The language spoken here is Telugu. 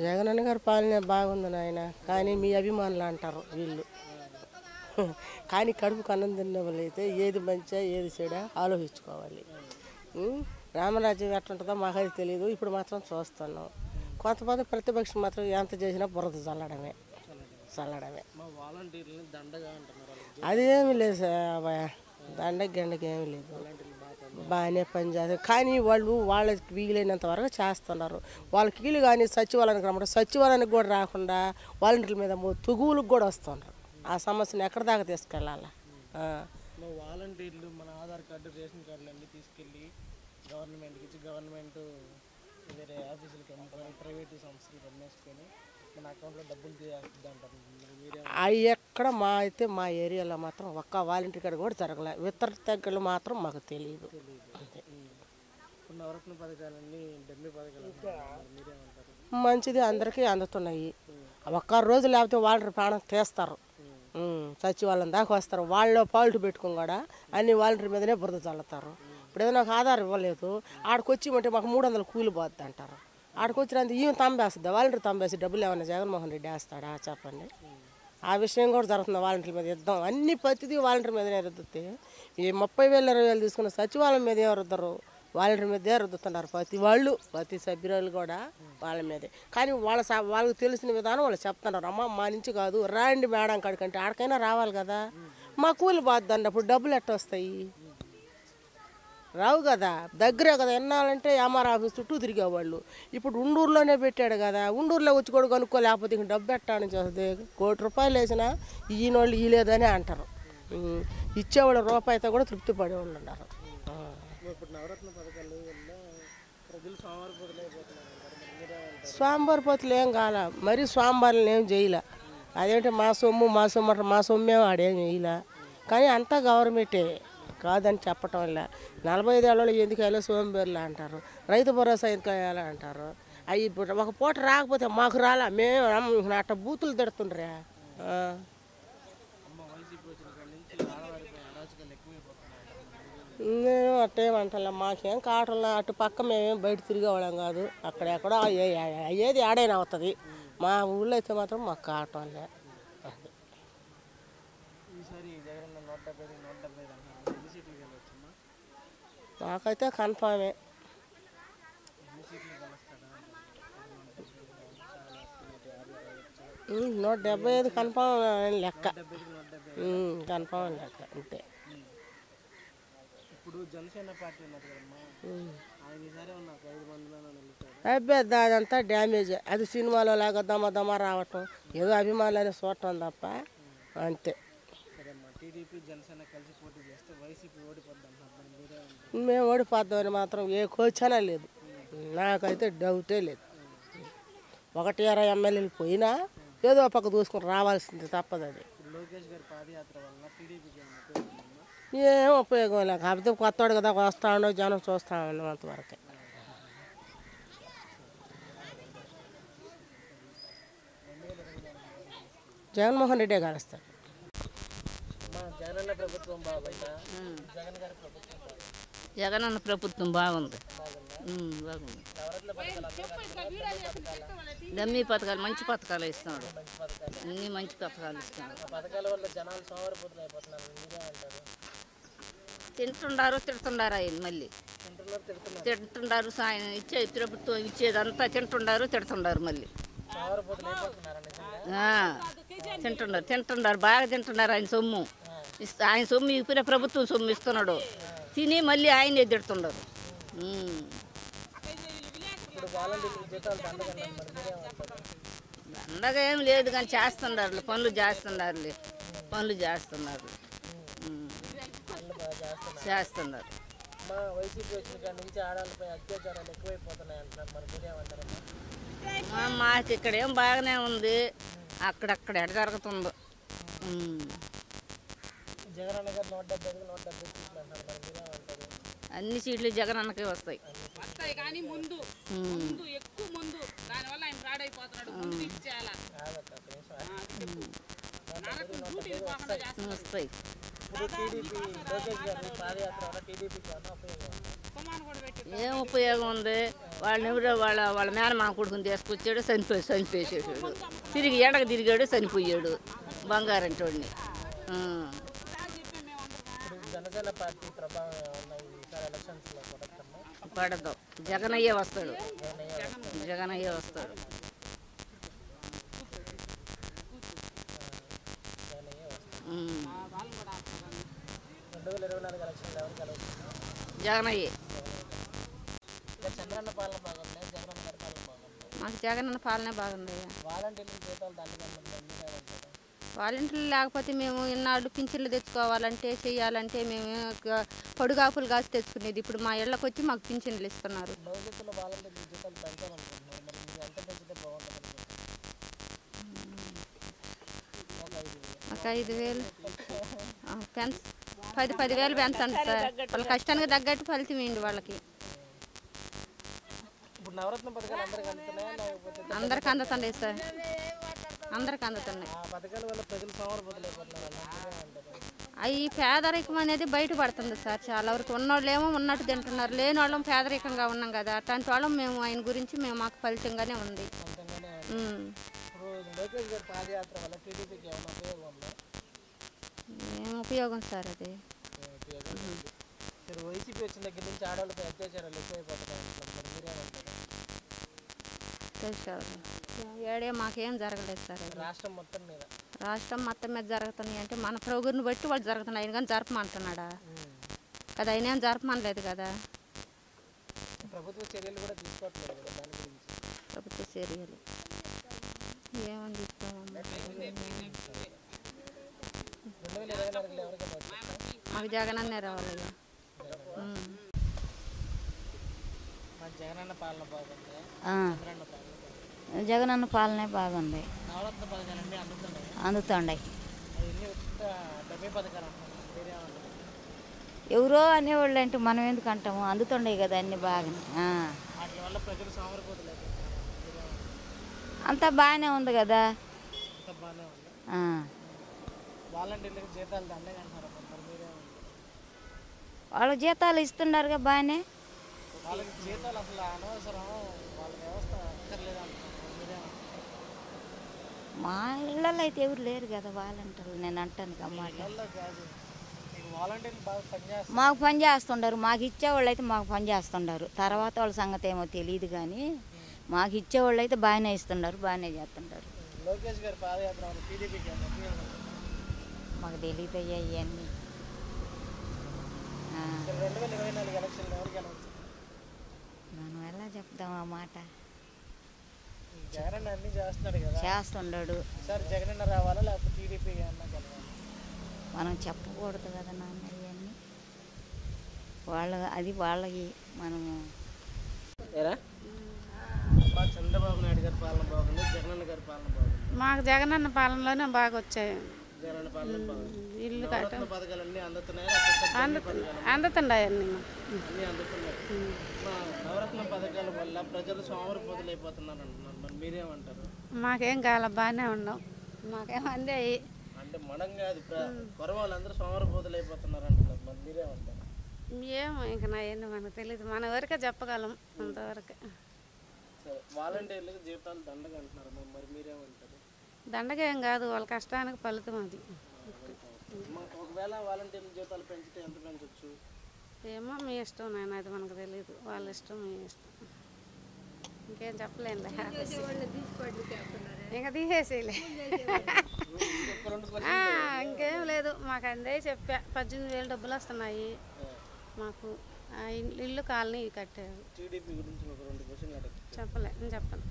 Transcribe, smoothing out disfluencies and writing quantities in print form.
జగనన్న గారి పాలన బాగుంది నాయన, కానీ మీ అభిమానులు అంటారు వీళ్ళు. కానీ కడుపుకు అన్నం తినే వాళ్ళు అయితే ఏది మంచిగా ఏది చెడా ఆలోచించుకోవాలి. రామరాజ్యం ఎట్లుంటుందో మాకైతే తెలియదు, ఇప్పుడు మాత్రం చూస్తున్నాం. కొంతమంది ప్రతిపక్షం మాత్రం ఎంత చేసినా బురద చల్లడమే. అదేమి లేదు సార్, దండకి ఏమి లేదు, బాగానే పనిచేస్తారు. కానీ వాళ్ళకి వీలైనంత వరకు చేస్తున్నారు. వాళ్ళకి వీలు కానీ సచివాలయానికి రమ్మంటే సచివాలయానికి కూడా రాకుండా వాలంటీర్ల మీద తుగువులకు కూడా వస్తున్నారు. ఆ సమస్యను ఎక్కడి దాకా తీసుకెళ్ళాలా? వాలంటీర్లు మన ఆధార్ కార్డు రేషన్ కార్డులు అన్నీ తీసుకెళ్ళి గవర్నమెంట్కి ఇచ్చి గవర్నమెంట్ వేరే ఆఫీసులకి అమ్ముకొని ప్రైవేటు సంస్థలకు అమ్మేసుకొని మన అకౌంట్లో డబ్బులు తీసేస్తుంది అంటారు. అవి ఎక్కడ మా ఏరియాలో మాత్రం ఒక్క వాలంటీర్ కార్డు కూడా జరగలే. ఇతర దగ్గరలో మాత్రం మాకు తెలియదు. నవరత్న పథకాలన్నీ డమ్మీ పథకాలు మీరేమంటారు? మంచిది, అందరికీ అందుతున్నాయి. ఒక్క రోజు లేకపోతే వాలంటీర్ ప్రాణం తీస్తారు. సచివాలయం దాకా వస్తారు. వాళ్ళు పాల్టు పెట్టుకుని కూడా అన్ని వాలంటీర్ మీదనే బురద చల్లుతారు. ఇప్పుడు ఏదో నాకు ఆధారం ఇవ్వలేదు, ఆడికొచ్చి అంటే మాకు 300 కూలి పోద్ది అంటారు. ఆడికొచ్చినంత ఈమె తంబేస్తుంది, వాలంటీర్ తంబేసి డబ్బులు ఏమన్నా జగన్మోహన్ రెడ్డి వేస్తాడా చెప్పండి? ఆ విషయం కూడా జరుగుతుంది. వాలంటీర్ మీద యుద్ధం, అన్ని ప్రతిదీ వాలంటీర్ మీదనే రుద్దుతాయి. ఈ 30,000 20,000 తీసుకున్న సచివాలయం మీద ఏం రుద్దరు, వాలంటీర్ మీదే రుద్దుతున్నారు. ప్రతి సభ్యురాలు కూడా వాళ్ళ మీదే. కానీ వాళ్ళకి తెలిసిన విధానం వాళ్ళు చెప్తున్నారు. అమ్మ మా నుంచి కాదు, రాండి మేడం కాడికంటే ఆడికైనా రావాలి కదా, మా కూలి బాధ అన్నప్పుడు డబ్బులు ఎట్ట వస్తాయి? రావు కదా, దగ్గరే కదా. ఎన్నాలంటే ఎంఆర్ ఆఫీస్ చుట్టూ తిరిగేవాళ్ళు. ఇప్పుడు ఉండూరులోనే పెట్టాడు కదా, ఉండూరులో వచ్చి కూడా కనుక్కోలేకపోతే ఇంక డబ్బు ఎట్టానికి వస్తుంది? ₹1,00,000 వేసినా ఈయనోళ్ళు ఇయ్యలేదని అంటారు. ఇచ్చేవాళ్ళు రూపాయితో కూడా తృప్తి పడేవాళ్ళు ఉన్నారు. స్వామివారిపోతులు ఏం కాల, మరీ స్వామివారిని ఏం చేయలే. అదేంటి మా సొమ్ము అంటారు, మా సొమ్మేమో ఆడేం చేయలే. కానీ అంతా గవర్నమెంటే కాదని చెప్పటం వల్ల 45 ఏళ్ళలో ఎందుకు వెళ్ళి సోంబేర్లు అంటారు, రైతు భరోసా ఎందుకు వేయాలి అంటారు. అవి ఒక పూట రాకపోతే మాకు రాలా, మేము అట్ట బూతులు తిడుతుండ్రే. మేము అట్టేమంటా, మాకేం కావటంలా. అటు పక్క మేమేం బయట తిరిగేవాళ్ళం కాదు, అక్కడెక్కడో అయ్యేది ఆడైనా అవుతుంది. మా ఊళ్ళో అయితే మాత్రం మాకు కావటం లే. నాకైతే కన్ఫామే. 175 కన్ఫామ్ లెక్క, కన్ఫామ్ లెక్క అంతే. అబ్బాయి అదంతా డ్యామేజ్. అది సినిమాలో లాగా దమ రావటం, ఏదో అభిమానులని చూడటం తప్ప అంతే. మేము ఓడిపోద్దామని మాత్రం ఏ కోచనా లేదు, నాకైతే డౌటే లేదు. 1-20 ఎమ్మెల్యేలు పోయినా ఏదో పక్క దూసుకుని రావాల్సింది, తప్పదు. అది ఏం ఉపయోగం లేదు. కాకపోతే కొత్తవాడు కదా, వస్తాడో జనం చూస్తామని అంతవరకే. జగన్మోహన్ రెడ్డే కలుస్తాడు. జగనన్న ప్రభుత్వం బాగుంది. డమ్మీ పథకాలు, మంచి పథకాలు ఇస్తున్నాడు, అన్ని మంచి పథకాలు ఇస్తున్నాడు. తింటున్నారు ఆయన మళ్ళీ తింటున్నారు. ఆయన ప్రభుత్వం ఇచ్చేదంతా తింటున్నారు మళ్ళీ. తింటున్నారు బాగా తింటున్నారు. ఆయన సొమ్ము ఇప్పుడు ప్రభుత్వం సొమ్ము ఇస్తున్నాడు, తిని మళ్ళీ ఆయనే తిడుతున్నారు. దండగా ఏం లేదు కానీ చేస్తున్నారు, పనులు చేస్తున్నారు. మాకు ఇక్కడ ఏం బాగానే ఉంది, అక్కడక్కడ ఎడ జరుగుతుందో. అన్ని సీట్లు జగనన్నకే వస్తాయి. కానీ ముందు ఎక్కువ ముందు దానివల్ల ఆయన ఫ్రాడ్ అయిపోతున్నాడు. వస్తాయి. ఏం ఉపయోగం ఉంది? వాళ్ళని ఎవరో వాళ్ళ మేనమామ కొడుకుని తీసుకొచ్చాడు, చనిపోయేసాడు. తిరిగి ఎండకు తిరిగాడు, చనిపోయాడు బంగారంటోడిని. ఇప్పుడు జనసేన పార్టీ ప్రభావం ఏమన్నా ఈసారి ఎలక్షన్స్లో పడకమ్మా? పడదు. జగనయ్యే వస్తాడు. జగనయ్యే వస్తాడు. 2024 ఎలక్షన్లు ఎవరు కలుగుతున్నారు? జగనయ్యే. చంద్రన్న పాలన బాగుంది, జగనన్న గారి పాలన బాగుంది. మాకు జగనన్న పాలనే బాగుంది. వాలంటీర్లు జీతాలు దండగా వాలంటీర్లు లేకపోతే మేము ఇన్నాళ్ళు పింఛన్లు తెచ్చుకోవాలంటే చెయ్యాలంటే మేము పొడుగాపులు కాసి తెచ్చుకునేది. ఇప్పుడు మా ఇళ్ళకి వచ్చి మాకు పింఛన్లు ఇస్తున్నారు. భవిష్యత్తులో వాలంటీర్లు జీతాలు పెంచాలనుకుంటున్నారు, మరి మీరు ఎంత పెంచితే బాగుంటుంది? ఒక 5,000 పెంచ 10,000 పెంచండి సార్. వాళ్ళ కష్టానికి తగ్గట్టు ఫలితం ఏంటి వాళ్ళకి? ఇప్పుడు నవరత్న పథకాలు అందరికీ అందుతున్నాయా లేకపోతే? అందరికి అందుతున్నాయి సార్, అందరికి అందుతున్నాయి. ఆ పథకాల వల్ల ప్రజలు సోమరిపోతులైపోతున్నారు. అవి పేదరికం అనేది బయటపడుతుంది సార్. చాలా వరకు ఉన్నోళ్ళేమో ఉన్నట్టు తింటున్నారు, లేని వాళ్ళం పేదరికంగా ఉన్నాం కదా. అట్లాంటి వాళ్ళం మేము ఆయన గురించి మాకు ఫలితంగానే ఉంది. ఇప్పుడు లోకేష్ గారి పాదయాత్ర వల్ల టీడీపీకి ఏమైనా ఉపయోగం ఉందా? ఏం ఉపయోగం సార్ అది? సరే, వైసీపీ వచ్చిన దగ్గర నుంచి ఆడవాళ్ళపై అత్యాచారాలు ఎక్కువైపోతున్నాయి, మరి మీరేమంటారు? తెలుసు ఏడే మాకేం జరగలేదు సార్. అది రాష్ట్రం మొత్తం మీద రాష్ట్రం మొత్తం మీద జరుగుతున్నాయి అంటే మన ప్రభుని బట్టి వాళ్ళు జరుగుతున్నాయి. ఆయన కానీ జరపమంటున్నాడా కదా? ఆయన ఏం జరపమనలేదు కదా. ప్రభుత్వ చర్యలు కూడా తీసుకోవట్లేదు కదా దాని గురించి. ప్రభుత్వ చర్యలు ఏమని తీసుకోవాలమ్మా? 2024 ఎవరికైనా వచ్చిందా? మాకు జగనన్నే రావాలయ్యా. మా జగనన్న పాలన బాగుంది, చంద్రన్న పాలన జగనన్న పాలనే బాగుంది. నవరత్న పథకాలన్నీ అందుతున్నాయి. అందుతుండే అవన్నీ ఉచిత డబ్బే పథకాలు అంటున్నారు, మీరేమంటారు? ఎవరో అనేవాళ్ళు అంటే మనం ఎందుకు అంటాము? అందుతుండే కదా అన్ని బాగా. వాటి వల్ల ప్రజలు సోమరిపోతులైపోతున్నారు, మీరేమంటారు? అంతా బాగానే ఉంది కదా. అంత బాగానే ఉంది. వాలంటీర్లకు జీతాలు దండగా అంటున్నారు, మరి మీరేమంటారు? వాళ్ళ జీతాలు ఇస్తున్నారుగా బాగానే. వాళ్ళకి జీతాలు అసలు అనవసరం, వాళ్ళ వ్యవస్థ అక్కర్లేదు అంటున్నారు, మీరేమంటారు? మా ఇళ్ళల్లో అయితే ఎవరు లేరు కదా వాలంటీర్లు. నేను అంటాను అన్నమాట. ఇళ్ళల్లో కాదు, మీకు వాలంటీర్లు బాగా పనిచేస్తారు. మాకు పని చేస్తుండారు. మాకు ఇచ్చేవాళ్ళు అయితే మాకు పని చేస్తుండారు. తర్వాత వాళ్ళ సంగతి ఏమో తెలియదు కానీ మాకు ఇచ్చేవాళ్ళు అయితే బాగానే ఇస్తున్నారు, బాగానే చేస్తుంటారు. లోకేష్ గారి పాదయాత్ర వల్ల టీడీపీకి ఏమైనా ఉపయోగం ఉందా? మాకు తెలియదు అయ్యా ఇవన్నీ. 2024 ఎలక్షన్లు ఎవరికి గెలవచ్చు? మనం ఎలా చెప్తాం ఆ మాట? జగన్ అన్ని చేస్తున్నాడు కదా, చేస్తుండడు. సార్ జగన్ రావాలా లేకపోతే టీడీపీ ఏమన్నా గెలవాలా? మనం చెప్పకూడదు కదా నాన్న ఇవన్నీ. అది వాళ్ళకి మనము చంద్రబాబు నాయుడు గారి పాలన బాగుంది, జగన్ గారి పాలన బాగుంది. మాకు జగనన్న పాలనలోనే బాగా వచ్చాయి. జగన్ పాలన బాగుంది. ఇల్లు నవరత్న పథకాలన్నీ అందుతున్నాయి, అందుతున్నాయి అన్ని అన్నీ అందుతున్నాయి. నవరత్న పథకాల వల్ల ప్రజలు సోమరిపోతులైపోతున్నారు అంటున్నారు, మరి మీరేమంటారు? మాకేం కాల బాగానే ఉన్నాం, మాకేం అందాయి. అంటే మనం కాదు, వాళ్ళందరూ సోమరిపోతులైపోతున్నారు అంటున్నారు, మరి మీరేమంటారు? ఏమో ఇంకా నా ఏంది మనకు తెలియదు, మన వరకే చెప్పగలం అంతవరకే. సరే, వాలంటీర్లకు జీతాలు దండగా అంటున్నారు, మరి మీరేమంటారు? దండగా ఏం కాదు, వాళ్ళ కష్టానికి ఫలితం అది. ఒకవేళ వాలంటీర్ల జీతాలు పెంచితే ఎంత పెంచవచ్చు? ఏమో మీ ఇష్టం నాయన, అది మనకు తెలియదు. వాళ్ళ ఇష్టం, మీ ఇష్టం. ఇంకేం చెప్పలేండి, ఇంకా తీసేసేలే. ఇంకేం లేదు, మాకు అందే చెప్పా. 18,000 డబ్బులు వస్తున్నాయి మాకు. ఇల్లు కాలనీ కట్టారు. టీడీపీ గురించి ఒక 2 క్వశ్చన్లు అడగండి. చెప్పను.